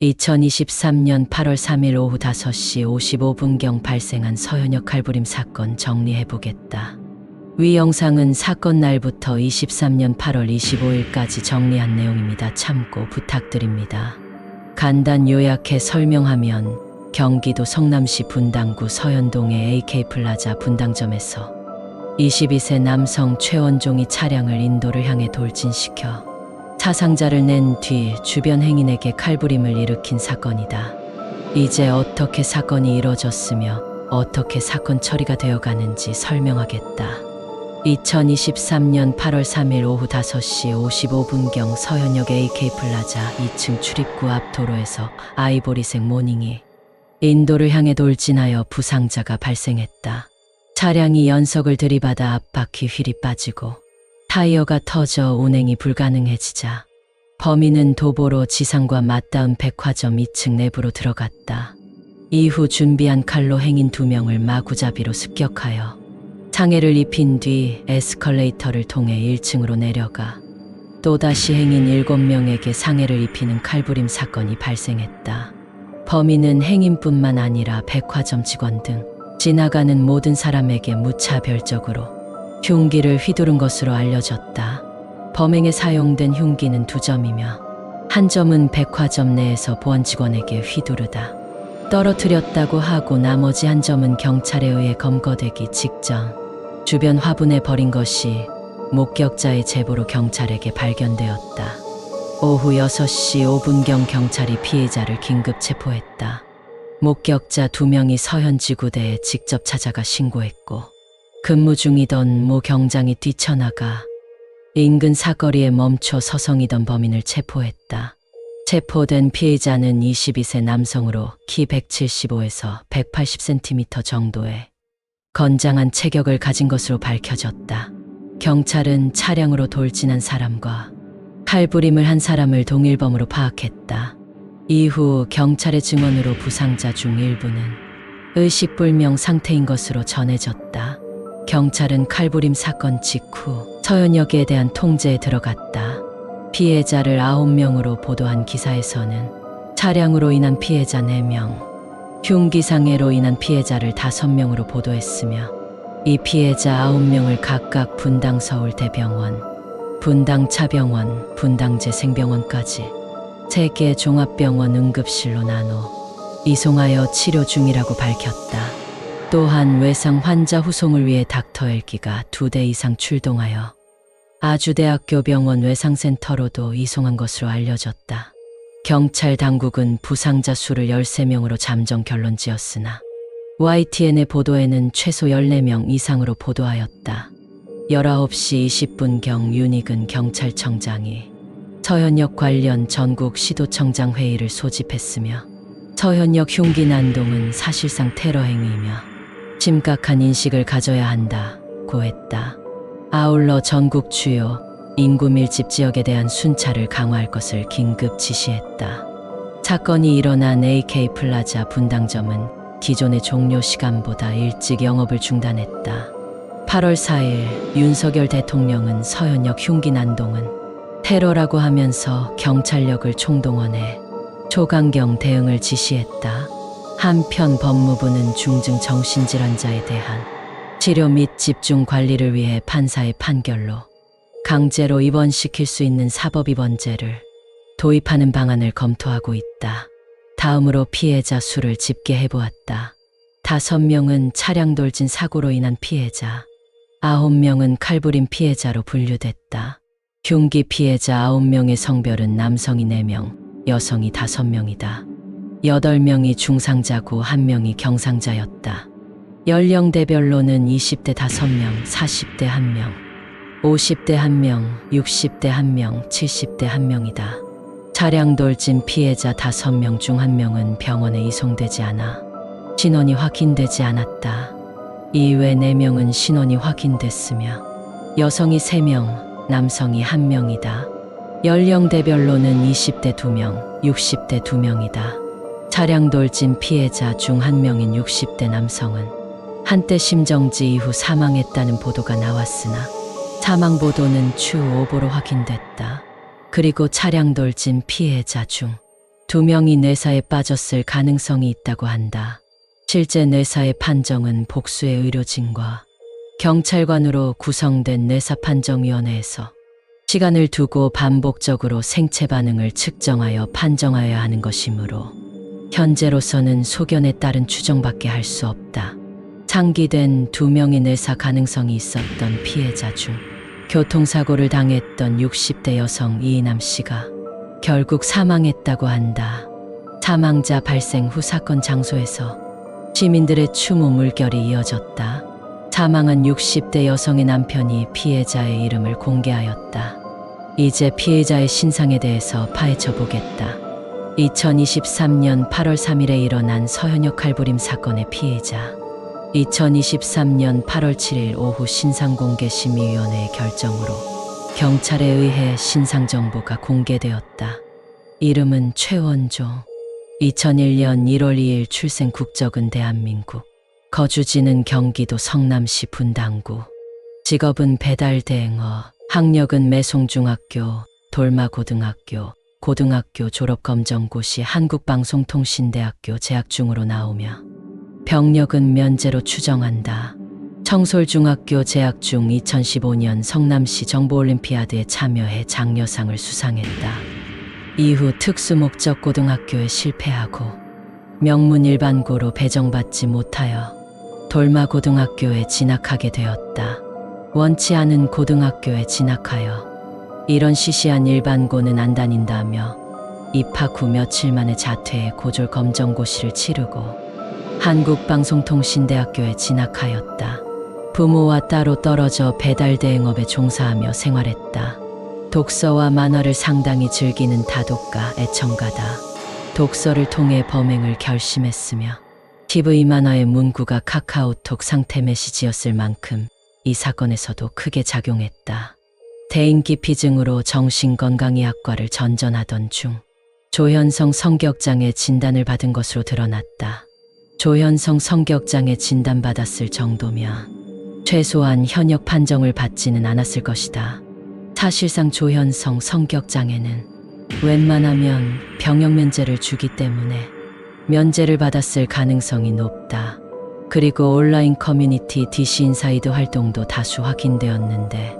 2023년 8월 3일 오후 5시 55분경 발생한 서현역 칼부림 사건 정리해보겠다. 위 영상은 사건 날부터 23년 8월 25일까지 정리한 내용입니다. 참고 부탁드립니다. 간단 요약해 설명하면 경기도 성남시 분당구 서현동의 AK플라자 분당점에서 22세 남성 최원종이 차량을 인도를 향해 돌진시켜 사상자를 낸 뒤 주변 행인에게 칼부림을 일으킨 사건이다. 이제 어떻게 사건이 이뤄졌으며 어떻게 사건 처리가 되어가는지 설명하겠다. 2023년 8월 3일 오후 5시 55분경 서현역 AK플라자 2층 출입구 앞 도로에서 아이보리색 모닝이 인도를 향해 돌진하여 부상자가 발생했다. 차량이 연석을 들이받아 앞바퀴 휠이 빠지고 타이어가 터져 운행이 불가능해지자 범인은 도보로 지상과 맞닿은 백화점 2층 내부로 들어갔다. 이후 준비한 칼로 행인 2명을 마구잡이로 습격하여 상해를 입힌 뒤 에스컬레이터를 통해 1층으로 내려가 또다시 행인 7명에게 상해를 입히는 칼부림 사건이 발생했다. 범인은 행인뿐만 아니라 백화점 직원 등 지나가는 모든 사람에게 무차별적으로 흉기를 휘두른 것으로 알려졌다. 범행에 사용된 흉기는 2점이며 한 점은 백화점 내에서 보안 직원에게 휘두르다 떨어뜨렸다고 하고 나머지 한 점은 경찰에 의해 검거되기 직전 주변 화분에 버린 것이 목격자의 제보로 경찰에게 발견되었다. 오후 6시 5분경 경찰이 피해자를 긴급 체포했다. 목격자 2명이 서현지구대에 직접 찾아가 신고했고 근무 중이던 모 경장이 뛰쳐나가 인근 사거리에 멈춰 서성이던 범인을 체포했다. 체포된 피해자는 22세 남성으로 키 175에서 180cm 정도의 건장한 체격을 가진 것으로 밝혀졌다. 경찰은 차량으로 돌진한 사람과 칼부림을 한 사람을 동일범으로 파악했다. 이후 경찰의 증언으로 부상자 중 일부는 의식불명 상태인 것으로 전해졌다. 경찰은 칼부림 사건 직후 서현역에 대한 통제에 들어갔다. 피해자를 9명으로 보도한 기사에서는 차량으로 인한 피해자 4명, 흉기상해로 인한 피해자를 5명으로 보도했으며 이 피해자 9명을 각각 분당서울대병원, 분당차병원, 분당재생병원까지 3개 종합병원 응급실로 나눠 이송하여 치료 중이라고 밝혔다. 또한 외상 환자 후송을 위해 닥터 헬기가 2대 이상 출동하여 아주대학교 병원 외상센터로도 이송한 것으로 알려졌다. 경찰 당국은 부상자 수를 13명으로 잠정 결론 지었으나 YTN의 보도에는 최소 14명 이상으로 보도하였다. 19시 20분경 윤익은 경찰청장이 서현역 관련 전국 시도청장 회의를 소집했으며 서현역 흉기 난동은 사실상 테러 행위이며 심각한 인식을 가져야 한다고 했다. 아울러 전국 주요 인구 밀집 지역에 대한 순찰을 강화할 것을 긴급 지시했다. 사건이 일어난 AK플라자 분당점은 기존의 종료 시간보다 일찍 영업을 중단했다. 8월 4일 윤석열 대통령은 서현역 흉기 난동은 테러라고 하면서 경찰력을 총동원해 초강경 대응을 지시했다. 한편 법무부는 중증 정신질환자에 대한 치료 및 집중 관리를 위해 판사의 판결로 강제로 입원시킬 수 있는 사법입원제를 도입하는 방안을 검토하고 있다. 다음으로 피해자 수를 집계해보았다. 5명은 차량 돌진 사고로 인한 피해자, 9명은 칼부림 피해자로 분류됐다. 흉기 피해자 9명의 성별은 남성이 4명, 여성이 5명이다. 8명이 중상자고 1명이 경상자였다. 연령대별로는 20대 5명, 40대 1명, 50대 1명, 60대 1명, 70대 1명이다. 차량 돌진 피해자 5명 중 1명은 병원에 이송되지 않아 신원이 확인되지 않았다. 이외 4명은 신원이 확인됐으며 여성이 3명, 남성이 1명이다. 연령대별로는 20대 2명, 60대 2명이다. 차량 돌진 피해자 중 1명인 60대 남성은 한때 심정지 이후 사망했다는 보도가 나왔으나 사망 보도는 추후 오보로 확인됐다. 그리고 차량 돌진 피해자 중 2명이 뇌사에 빠졌을 가능성이 있다고 한다. 실제 뇌사의 판정은 복수의 의료진과 경찰관으로 구성된 뇌사판정위원회에서 시간을 두고 반복적으로 생체 반응을 측정하여 판정하여야 하는 것이므로 현재로서는 소견에 따른 추정밖에 할 수 없다. 상기된 2명의 뇌사 가능성이 있었던 피해자 중 교통사고를 당했던 60대 여성 이인남 씨가 결국 사망했다고 한다. 사망자 발생 후 사건 장소에서 시민들의 추모 물결이 이어졌다. 사망한 60대 여성의 남편이 피해자의 이름을 공개하였다. 이제 피해자의 신상에 대해서 파헤쳐 보겠다. 2023년 8월 3일에 일어난 서현역 칼부림 사건의 피해자. 2023년 8월 7일 오후 신상공개심의위원회의 결정으로 경찰에 의해 신상 정보가 공개되었다. 이름은 최원종. 2001년 1월 2일 출생, 국적은 대한민국. 거주지는 경기도 성남시 분당구. 직업은 배달대행어. 학력은 매송중학교, 돌마고등학교, 고등학교 졸업검정고시 한국방송통신대학교 재학 중으로 나오며 병력은 면제로 추정한다. 청솔중학교 재학 중 2015년 성남시 정보올림피아드에 참여해 장려상을 수상했다. 이후 특수목적 고등학교에 실패하고 명문 일반고로 배정받지 못하여 돌마고등학교에 진학하게 되었다. 원치 않은 고등학교에 진학하여 이런 시시한 일반고는 안 다닌다며 입학 후 며칠 만에 자퇴해 고졸 검정고시를 치르고 한국방송통신대학교에 진학하였다. 부모와 따로 떨어져 배달대행업에 종사하며 생활했다. 독서와 만화를 상당히 즐기는 다독가, 애청가다. 독서를 통해 범행을 결심했으며 TV 만화의 문구가 카카오톡 상태 메시지였을 만큼 이 사건에서도 크게 작용했다. 대인기피증으로 정신건강의학과를 전전하던 중 조현성 성격장애 진단을 받은 것으로 드러났다. 조현성 성격장애 진단받았을 정도면 최소한 현역 판정을 받지는 않았을 것이다. 사실상 조현성 성격장애는 웬만하면 병역 면제를 주기 때문에 면제를 받았을 가능성이 높다. 그리고 온라인 커뮤니티 DC인사이드 활동도 다수 확인되었는데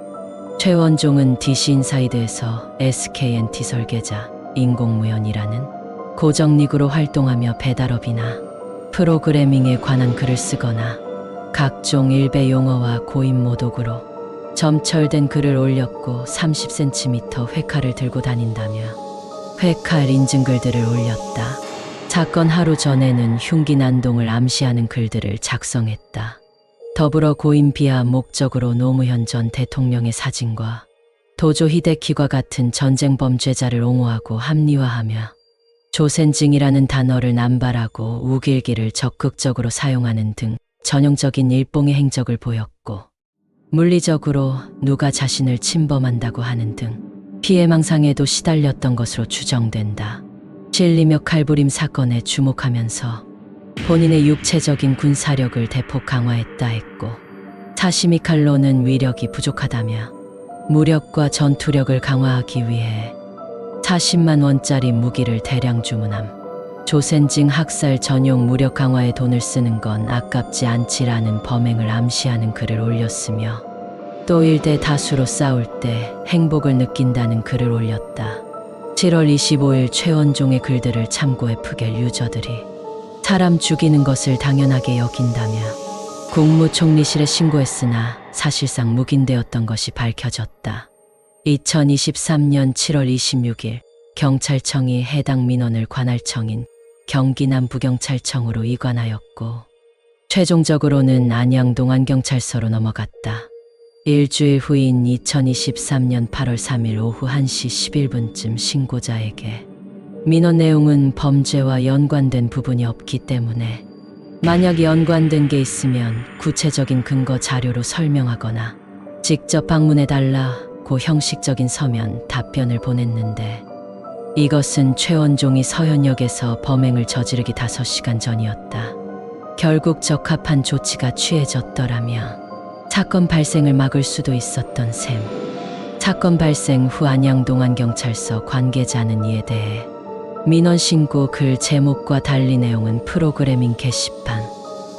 최원종은 DC인사이드에서 SKNT 설계자, 인공무연이라는 고정닉으로 활동하며 배달업이나 프로그래밍에 관한 글을 쓰거나 각종 일배 용어와 고인 모독으로 점철된 글을 올렸고 30cm 회칼을 들고 다닌다며 회칼 인증글들을 올렸다. 사건 하루 전에는 흉기 난동을 암시하는 글들을 작성했다. 더불어 고인 비하 목적으로 노무현 전 대통령의 사진과 도조 히데키와 같은 전쟁 범죄자를 옹호하고 합리화하며 조센징이라는 단어를 남발하고 우길기를 적극적으로 사용하는 등 전형적인 일봉의 행적을 보였고 물리적으로 누가 자신을 침범한다고 하는 등 피해망상에도 시달렸던 것으로 추정된다. 신림역 칼부림 사건에 주목하면서 본인의 육체적인 군사력을 대폭 강화했다 했고 사시미 칼로는 위력이 부족하다며 무력과 전투력을 강화하기 위해 40만 원짜리 무기를 대량 주문함. 조센징 학살 전용 무력 강화에 돈을 쓰는 건 아깝지 않지라는 범행을 암시하는 글을 올렸으며 또 일대 다수로 싸울 때 행복을 느낀다는 글을 올렸다. 7월 25일 최원종의 글들을 참고해 푸겔 유저들이 사람 죽이는 것을 당연하게 여긴다며 국무총리실에 신고했으나 사실상 묵인되었던 것이 밝혀졌다. 2023년 7월 26일 경찰청이 해당 민원을 관할청인 경기 남부경찰청으로 이관하였고 최종적으로는 안양동안경찰서로 넘어갔다. 일주일 후인 2023년 8월 3일 오후 1시 11분쯤 신고자에게 민원 내용은 범죄와 연관된 부분이 없기 때문에 만약 연관된 게 있으면 구체적인 근거 자료로 설명하거나 직접 방문해달라고 형식적인 서면 답변을 보냈는데 이것은 최원종이 서현역에서 범행을 저지르기 5시간 전이었다. 결국 적합한 조치가 취해졌더라며 사건 발생을 막을 수도 있었던 셈. 사건 발생 후 안양동안경찰서 관계자는 이에 대해 민원 신고 글 제목과 달리 내용은 프로그래밍 게시판.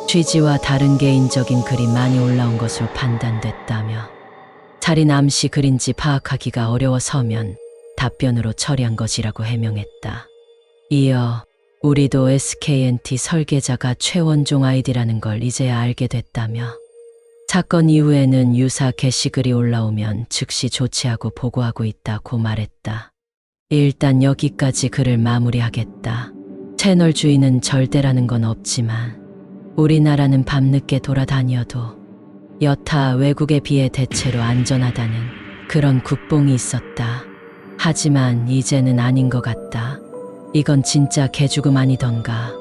취지와 다른 개인적인 글이 많이 올라온 것으로 판단됐다며 살인 암시 글인지 파악하기가 어려워서면 답변으로 처리한 것이라고 해명했다. 이어 우리도 SKNT 설계자가 최원종 아이디라는 걸 이제야 알게 됐다며 사건 이후에는 유사 게시글이 올라오면 즉시 조치하고 보고하고 있다고 말했다. 일단 여기까지 글을 마무리하겠다. 채널 주인은 절대라는 건 없지만 우리나라는 밤늦게 돌아다녀도 여타 외국에 비해 대체로 안전하다는 그런 국뽕이 있었다. 하지만 이제는 아닌 것 같다. 이건 진짜 개죽음 아니던가.